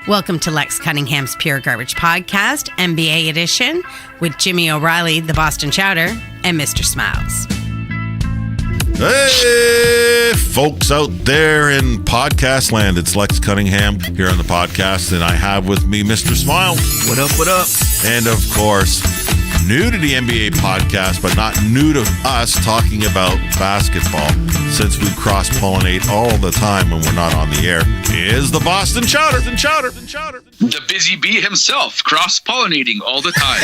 Welcome to Lex Cunningham's Pure Garbage Podcast, NBA edition, with Jimmy O'Reilly, the Boston Chowder, and Mr. Smiles. Hey, folks out there in podcast land, it's Lex Cunningham here on the podcast, and I have with me Mr. Smile. What up, what up? And of course, new to the NBA podcast, but not new to us talking about basketball, since we cross-pollinate all the time when we're not on the air, is the Boston Chowder. The busy bee himself, cross-pollinating all the time.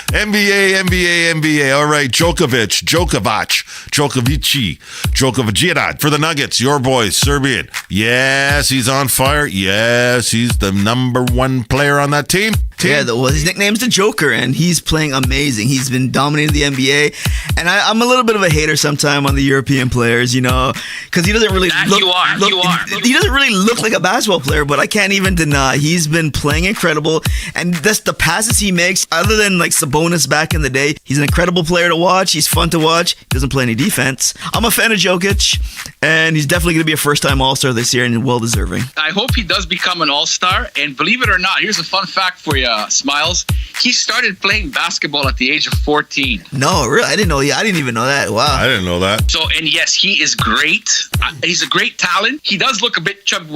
NBA. All right, Djokovic for the Nuggets, your boy, Serbian. Yes, he's on fire. Yes, he's the number one player on that team. Yeah, his nickname's the Joker, and he's playing amazing. He's been dominating the NBA, and I'm a little bit of a hater sometime on the European players, you know, because he doesn't really You are. He doesn't really look like a basketball player, but I can't even deny he's been playing incredible, and that's the passes he makes. Other than like Sabonis back in the day, he's an incredible player to watch. He's fun to watch. He doesn't play any defense. I'm a fan of Jokic, and he's definitely going to be a first-time All-Star this year, and well deserving. I hope he does become an all-star, and believe it or not, here's a fun fact for you, Smiles. He started playing basketball at the age of 14. No, really? I didn't know. Yeah, I didn't even know that. Wow. I didn't know that. So, and yes, he is great. He's a great talent. He does look a bit chubby,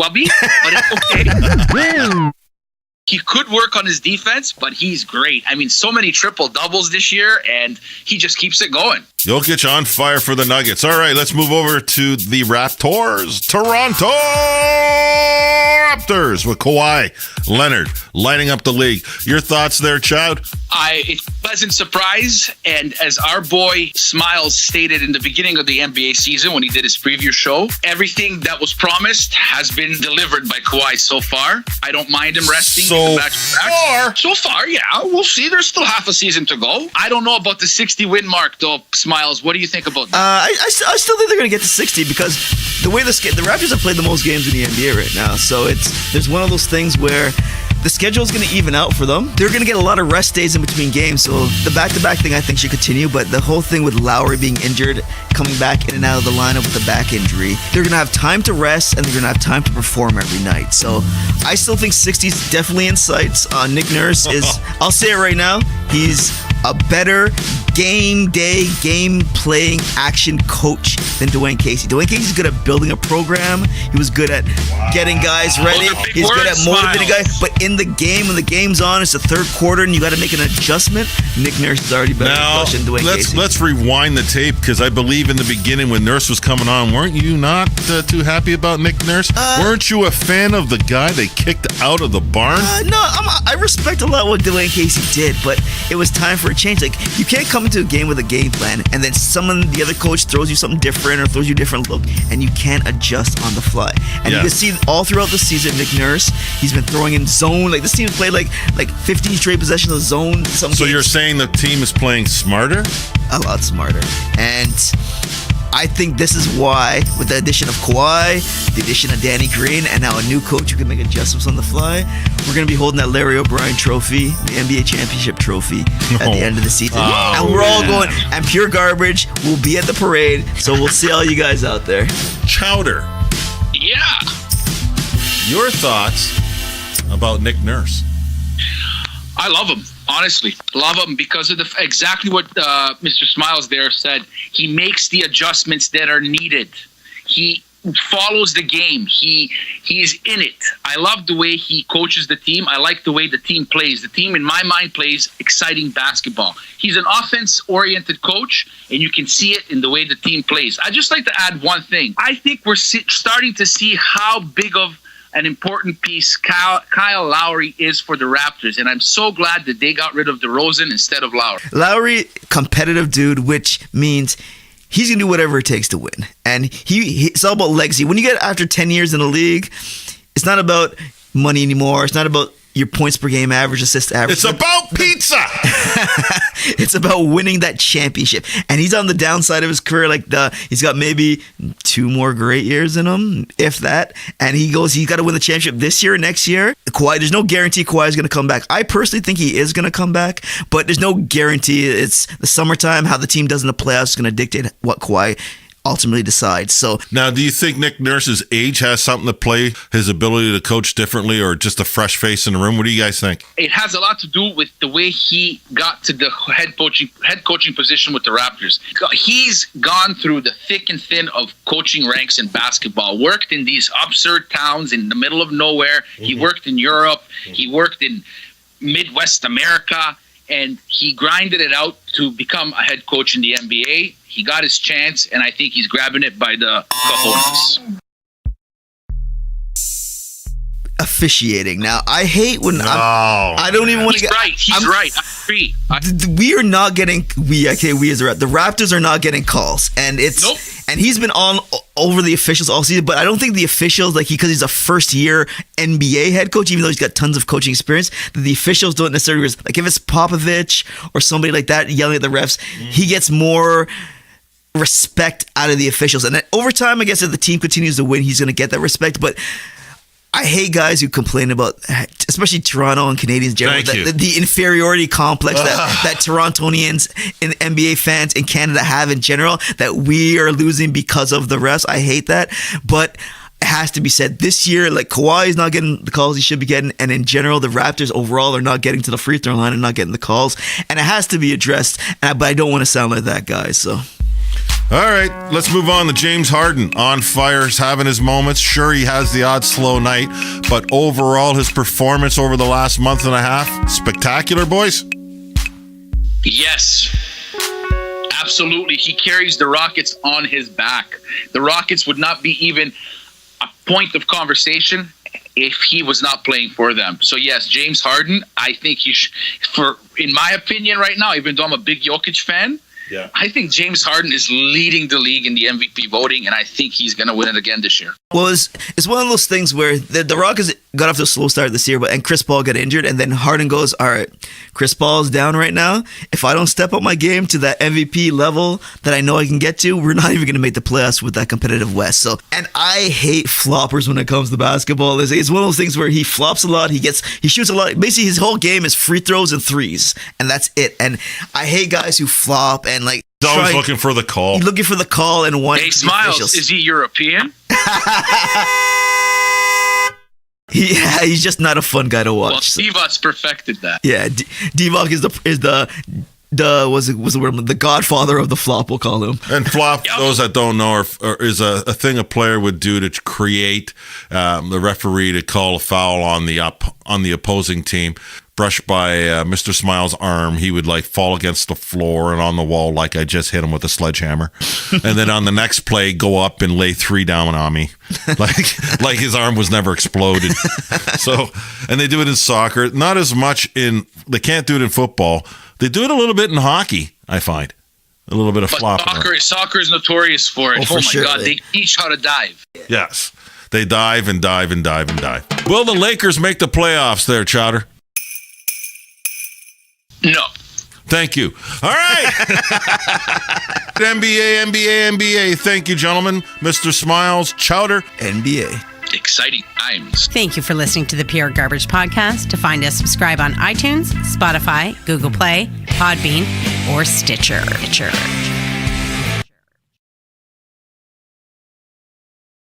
but it's okay. He could work on his defense, but he's great. I mean, so many triple-doubles this year, and he just keeps it going. Jokic on fire for the Nuggets. All right, let's move over to the Raptors. Toronto Raptors with Kawhi Leonard lighting up the league. Your thoughts there, Chowd? It's a pleasant surprise, and as our boy Smiles stated in the beginning of the NBA season when he did his preview show, everything that was promised has been delivered by Kawhi so far. I don't mind him resting. So far, yeah. We'll see. There's still half a season to go. I don't know about the 60-win mark, though, Smiles. What do you think about that? I still think they're going to get to 60 because the way the Raptors have played the most games in the NBA right now. So there's one of those things where the schedule is going to even out for them. They're going to get a lot of rest days in between games. So the back-to-back thing, I think, should continue. But the whole thing with Lowry being injured, coming back in and out of the lineup with a back injury, they're going to have time to rest and they're going to have time to perform every night. So I still think 60 is definitely in sights. Nick Nurse is, I'll say it right now, he's a better game-day, game-playing action coach than Dwayne Casey. Dwayne Casey's good at building a program. He was good at getting guys ready. He's good at motivating guys. But in the game, when the game's on, it's the third quarter, and you got to make an adjustment. Nick Nurse is already better coach than Dwayne Casey. Let's rewind the tape, because I believe in the beginning when Nurse was coming on, weren't you not too happy about Nick Nurse? Weren't you a fan of the guy they kicked out of the barn? No, I respect a lot what Dwayne Casey did, but it was time for a change. Like, you can't come into a game with a game plan and then the other coach throws you something different or throws you a different look, and you can't adjust on the fly. And you can see all throughout the season, Nick Nurse, he's been throwing in zone. Like, this team played like 15 straight possessions of zone. So games. You're saying the team is playing smarter? A lot smarter. And I think this is why, with the addition of Kawhi, the addition of Danny Green, and now a new coach who can make adjustments on the fly, we're going to be holding that Larry O'Brien trophy, the NBA championship trophy, at the end of the season. And we're all going, and Pure Garbage will be at the parade, so we'll see all you guys out there. Chowder. Yeah. Your thoughts about Nick Nurse? I love him. Honestly, love him because of exactly what Mr. Smiles there said. He makes the adjustments that are needed. He follows the game. He's in it. I love the way he coaches the team. I like the way the team plays. The team, in my mind, plays exciting basketball. He's an offense-oriented coach, and you can see it in the way the team plays. I'd just like to add one thing. I think we're starting to see how big of an important piece Kyle Lowry is for the Raptors, and I'm so glad that they got rid of DeRozan instead of Lowry. Lowry, competitive dude, which means he's going to do whatever it takes to win. And it's all about legacy. When you get after 10 years in the league, it's not about money anymore. It's not about your points per game average, assist average. It's about pizza. It's about winning that championship. And he's on the downside of his career. He's got maybe 2 more great years in him, if that. And he's got to win the championship this year, next year. Kawhi, there's no guarantee Kawhi is going to come back. I personally think he is going to come back, but there's no guarantee. It's the summertime. How the team does in the playoffs is going to dictate what Kawhi ultimately decide. So now, do you think Nick Nurse's age has something to play, his ability to coach differently, or just a fresh face in the room? What do you guys think? It has a lot to do with the way he got to the head coaching position with the Raptors. He's gone through the thick and thin of coaching ranks in basketball, worked in these absurd towns in the middle of nowhere. He worked in Europe. He worked in Midwest America, and he grinded it out to become a head coach in the NBA. He got his chance, and I think he's grabbing it by the cojones. Officiating. Now, I hate when I don't even want to get... He's right. I agree. We are not getting... I say we as the Raptors are not getting calls. And it's... Nope. And he's been on over the officials all season, but I don't think the officials, because he's a first-year NBA head coach, even though he's got tons of coaching experience, the officials don't necessarily... Like, if it's Popovich or somebody like that yelling at the refs, he gets more respect out of the officials. And then over time, I guess if the team continues to win, he's going to get that respect. But I hate guys who complain about, especially Toronto and Canadians generally, the inferiority complex that Torontonians and NBA fans in Canada have in general, that we are losing because of the refs. I hate that. But it has to be said, this year, like, Kawhi is not getting the calls he should be getting, and in general, the Raptors overall are not getting to the free throw line and not getting the calls, and it has to be addressed. But I don't want to sound like that guy, so... All right, let's move on to James Harden. On fire, he's having his moments. Sure, he has the odd slow night, but overall, his performance over the last month and a half, spectacular, boys? Yes. Absolutely. He carries the Rockets on his back. The Rockets would not be even a point of conversation if he was not playing for them. So yes, James Harden, I think in my opinion right now, even though I'm a big Jokic fan, yeah, I think James Harden is leading the league in the MVP voting, and I think he's going to win it again this year. Well, it's one of those things where the Rockets got off to a slow start this year, and Chris Paul got injured, and then Harden goes, all right, Chris Paul's down right now. If I don't step up my game to that MVP level that I know I can get to, we're not even going to make the playoffs with that competitive West. So, and I hate floppers when it comes to basketball. It's one of those things where he flops a lot, he shoots a lot. Basically, his whole game is free throws and threes, and that's it. And I hate guys who flop and like... He's always looking for the call. He's looking for the call and one. Hey, Smiles, is he European? Yeah, he's just not a fun guy to watch. Well, Divac's perfected that. Yeah, Divac is the godfather of the flop, we'll call him. And flop, those that don't know, is a thing a player would do to create the referee to call a foul on the opposing team. Brushed by Mr. Smiles' arm, he would like fall against the floor and on the wall like I just hit him with a sledgehammer. And then on the next play, go up and lay 3 down on me. Like his arm was never exploded. So, and they do it in soccer. Not as much they can't do it in football. They do it a little bit in hockey, I find. A little bit of flopping. Soccer is notorious for it. Oh my sure, God, they teach how to dive. Yes. They dive and dive and dive and dive. Will the Lakers make the playoffs there, Chowder? No. Thank you. All right. NBA. Thank you, gentlemen. Mr. Smiles, Chowder. NBA. Exciting times. Thank you for listening to the Pure Garbage Podcast. To find us, subscribe on iTunes, Spotify, Google Play, Podbean, or Stitcher.